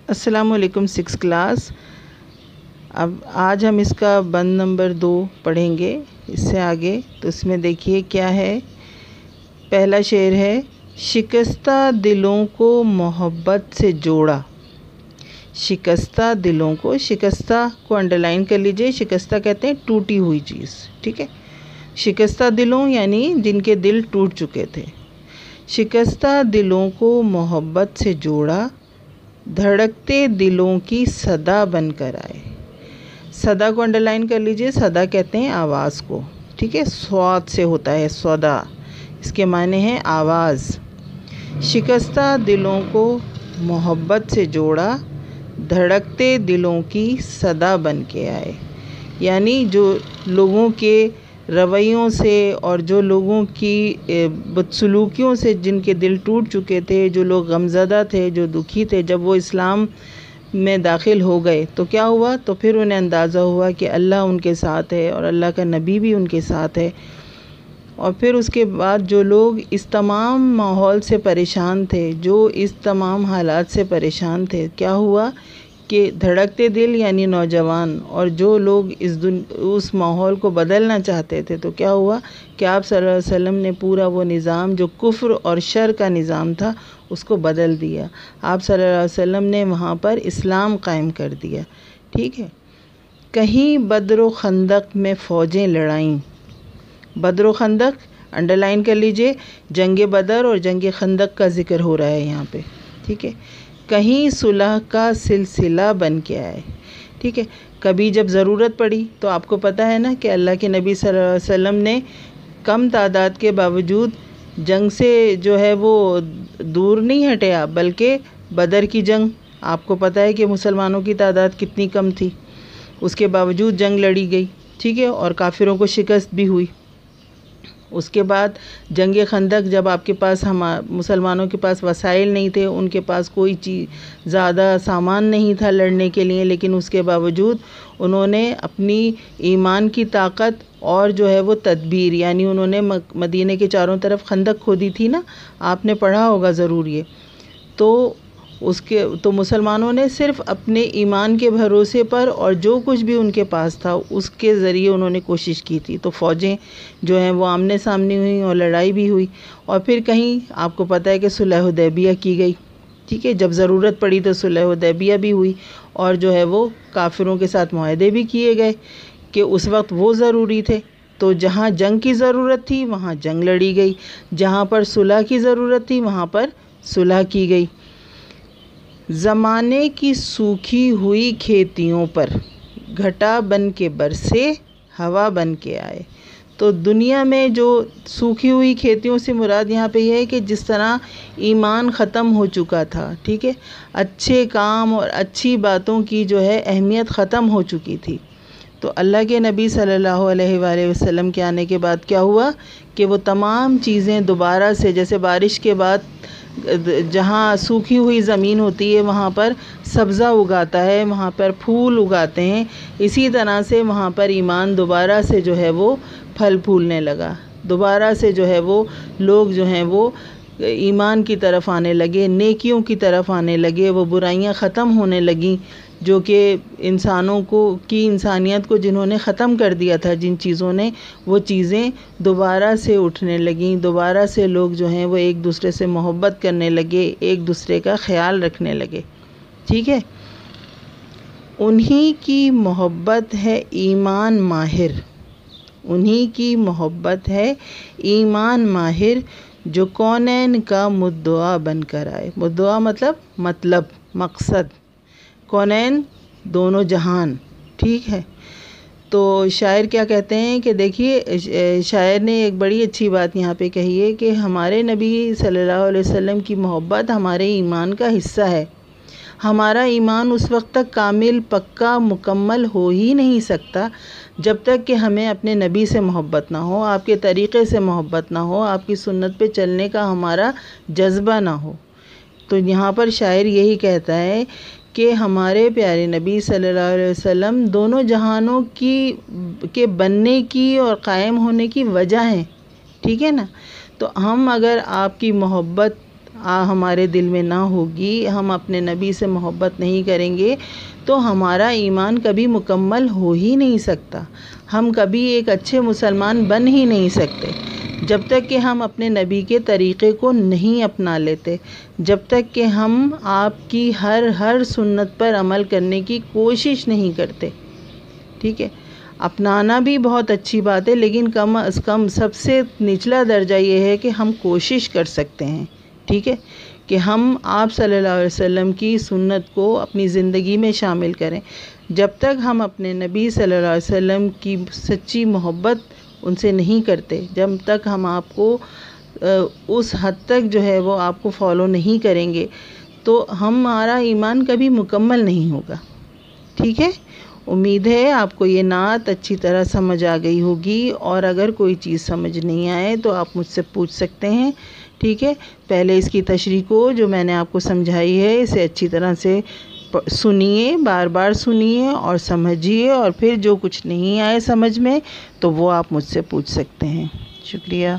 السلام علیکم 6 کلاس۔ اب آج ہم اس کا بند نمبر 2 پڑھیں گے اس سے آگے۔ تو اس میں دیکھیے کیا ہے۔ پہلا شعر ہے، شکستہ دلوں کو محبت سے جوڑا۔ شکستہ دلوں کو، شکستہ کو انڈرلائن کر لیجئے۔ شکستہ کہتے ہیں ٹوٹی ہوئی چیز، ٹھیک ہے۔ شکستہ دلوں یعنی جن کے دل ٹوٹ چکے تھے۔ شکستہ دلوں کو محبت سے جوڑا، دھڑکتے دلوں کی صدا بن کر آئے۔ صدا کو انڈرلائن کر لیجئے۔ صدا کہتے ہیں آواز کو، ٹھیک ہے۔ صوت سے ہوتا ہے صدا، اس کے معنی ہے آواز۔ شکستہ دلوں کو محبت سے جوڑا، دھڑکتے دلوں کی صدا بن کے آئے۔ یعنی جو لوگوں کے رویوں سے اور جو لوگوں کی بدسلوکیوں سے جن کے دل ٹوٹ چکے تھے، جو لوگ غمزدہ تھے، جو دکھی تھے، جب وہ اسلام میں داخل ہو گئے تو کیا ہوا؟ تو پھر انہیں اندازہ ہوا کہ اللہ ان کے ساتھ ہے اور اللہ کا نبی بھی ان کے ساتھ ہے۔ اور پھر اس کے بعد جو لوگ اس تمام ماحول سے پریشان تھے، جو اس تمام حالات سے پریشان تھے، کیا ہوا کہ دھڑکتے دل یعنی نوجوان اور جو لوگ اس ماحول کو بدلنا چاہتے تھے، تو کیا ہوا کہ آپ صلی اللہ علیہ وسلم نے پورا وہ نظام جو کفر اور شر کا نظام تھا اس کو بدل دیا۔ آپ صلی اللہ علیہ وسلم نے وہاں پر اسلام قائم کر دیا، ٹھیک ہے۔ کہیں بدر و خندق میں فوجیں لڑائیں۔ بدر و خندق انڈرلائن کر لیجئے۔ جنگ بدر اور جنگ خندق کا ذکر ہو رہا ہے یہاں پہ، ٹھیک ہے۔ کہیں صلح کا سلسلہ بن کے آئے، ٹھیک ہے۔ کبھی جب ضرورت پڑی تو آپ کو پتہ ہے نا کہ اللہ کے نبی صلی اللہ علیہ وسلم نے کم تعداد کے باوجود جنگ سے جو ہے وہ دور نہیں ہٹے آپ، بلکہ بدر کی جنگ آپ کو پتہ ہے کہ مسلمانوں کی تعداد کتنی کم تھی، اس کے باوجود جنگ لڑی گئی، ٹھیک ہے، اور کافروں کو شکست بھی ہوئی۔ اس کے بعد جنگ خندق، جب آپ کے پاس مسلمانوں کے پاس وسائل نہیں تھے، ان کے پاس کوئی چیز زیادہ سامان نہیں تھا لڑنے کے لیے، لیکن اس کے باوجود انہوں نے اپنی ایمان کی طاقت اور جو ہے وہ تدبیر، یعنی انہوں نے مدینے کے چاروں طرف خندق کھودی تھی نا، آپ نے پڑھا ہوگا ضرور یہ۔ تو مسلمانوں نے صرف اپنے ایمان کے بھروسے پر اور جو کچھ بھی ان کے پاس تھا اس کے ذریعے انہوں نے کوشش کی تھی۔ تو فوجیں جو ہیں وہ آمنے سامنے ہوئیں اور لڑائی بھی ہوئی۔ اور پھر کہیں آپ کو پتہ ہے کہ صلح حدیبیہ کی گئی، ٹھیک ہے۔ جب ضرورت پڑی تو صلح حدیبیہ بھی ہوئی اور جو ہے وہ کافروں کے ساتھ معاہدے بھی کیے گئے کہ اس وقت وہ ضروری تھے۔ تو جہاں جنگ کی ضرورت تھی وہاں جنگ لڑی گئی، جہاں پر صلح کی ضرورت تھی وہاں پر صلح کی گئی۔ زمانے کی سوکھی ہوئی کھیتیوں پر گھٹا بن کے برسے، ہوا بن کے آئے۔ تو دنیا میں جو سوکھی ہوئی کھیتیوں سے مراد یہاں پہ یہ ہے کہ جس طرح ایمان ختم ہو چکا تھا، ٹھیک ہے، اچھے کام اور اچھی باتوں کی جو ہے اہمیت ختم ہو چکی تھی۔ تو اللہ کے نبی صلی اللہ علیہ وآلہ وسلم کے آنے کے بعد کیا ہوا کہ وہ تمام چیزیں دوبارہ سے، جیسے بارش کے بعد جہاں سوکھی ہوئی زمین ہوتی ہے وہاں پر سبزہ اگاتا ہے، وہاں پر پھول اگاتے ہیں، اسی طرح سے وہاں پر ایمان دوبارہ سے جو ہے وہ پھل پھولنے لگا۔ دوبارہ سے جو ہے وہ لوگ جو ہیں وہ ایمان کی طرف آنے لگے، نیکیوں کی طرف آنے لگے، وہ برائیاں ختم ہونے لگیں جو کہ انسانوں کی انسانیت کو جنہوں نے ختم کر دیا تھا جن چیزوں نے، وہ چیزیں دوبارہ سے اٹھنے لگیں۔ دوبارہ سے لوگ جو ہیں وہ ایک دوسرے سے محبت کرنے لگے، ایک دوسرے کا خیال رکھنے لگے، ٹھیک ہے۔ انہی کی محبت ہے ایمان ماہر، انہی کی محبت ہے ایمان ماہر، جو کونین کا مدعا بن کر آئے۔ مدعا مطلب مقصد، کونین دونوں جہان، ٹھیک ہے۔ تو شاعر کیا کہتے ہیں کہ دیکھیے، شاعر نے ایک بڑی اچھی بات یہاں پہ کہی ہے کہ ہمارے نبی صلی اللہ علیہ وسلم کی محبت ہمارے ایمان کا حصہ ہے۔ ہمارا ایمان اس وقت تک کامل، پکا، مکمل ہو ہی نہیں سکتا جب تک کہ ہمیں اپنے نبی سے محبت نہ ہو، آپ کے طریقے سے محبت نہ ہو، آپ کی سنت پہ چلنے کا ہمارا جذبہ نہ ہو۔ تو یہاں پر شاعر یہی کہتا ہے کہ ہمارے پیارے نبی صلی اللہ علیہ وسلم دونوں جہانوں کے بننے کی اور قائم ہونے کی وجہ ہیں، ٹھیک ہے نا۔ تو ہم اگر آپ کی محبت ہمارے دل میں نہ ہوگی، ہم اپنے نبی سے محبت نہیں کریں گے تو ہمارا ایمان کبھی مکمل ہو ہی نہیں سکتا، ہم کبھی ایک اچھے مسلمان بن ہی نہیں سکتے جب تک کہ ہم اپنے نبی کے طریقے کو نہیں اپنا لیتے، جب تک کہ ہم آپ کی ہر سنت پر عمل کرنے کی کوشش نہیں کرتے۔ ٹھیک ہے، اپنانا بھی بہت اچھی بات ہے، لیکن کم از کم سب سے نچلا درجہ یہ ہے کہ ہم کوشش کر سکتے ہیں، ٹھیک ہے، کہ ہم آپ صلی اللہ علیہ وسلم کی سنت کو اپنی زندگی میں شامل کریں۔ جب تک ہم اپنے نبی صلی اللہ علیہ وسلم کی سچی محبت ان سے نہیں کرتے، جب تک ہم آپ کو اس حد تک جو ہے وہ آپ کو فالو نہیں کریں گے تو ہمارا ایمان کبھی مکمل نہیں ہوگا۔ ٹھیک ہے، امید ہے آپ کو یہ نعت اچھی طرح سمجھ آ گئی ہوگی، اور اگر کوئی چیز سمجھ نہیں آئے تو آپ مجھ سے پوچھ سکتے ہیں۔ ٹھیک ہے، پہلے اس کی تشریح کو جو میں نے آپ کو سمجھائی ہے اسے اچھی طرح سے سنیے، بار بار سنیے اور سمجھیے، اور پھر جو کچھ نہیں آئے سمجھ میں تو وہ آپ مجھ سے پوچھ سکتے ہیں۔ شکریہ۔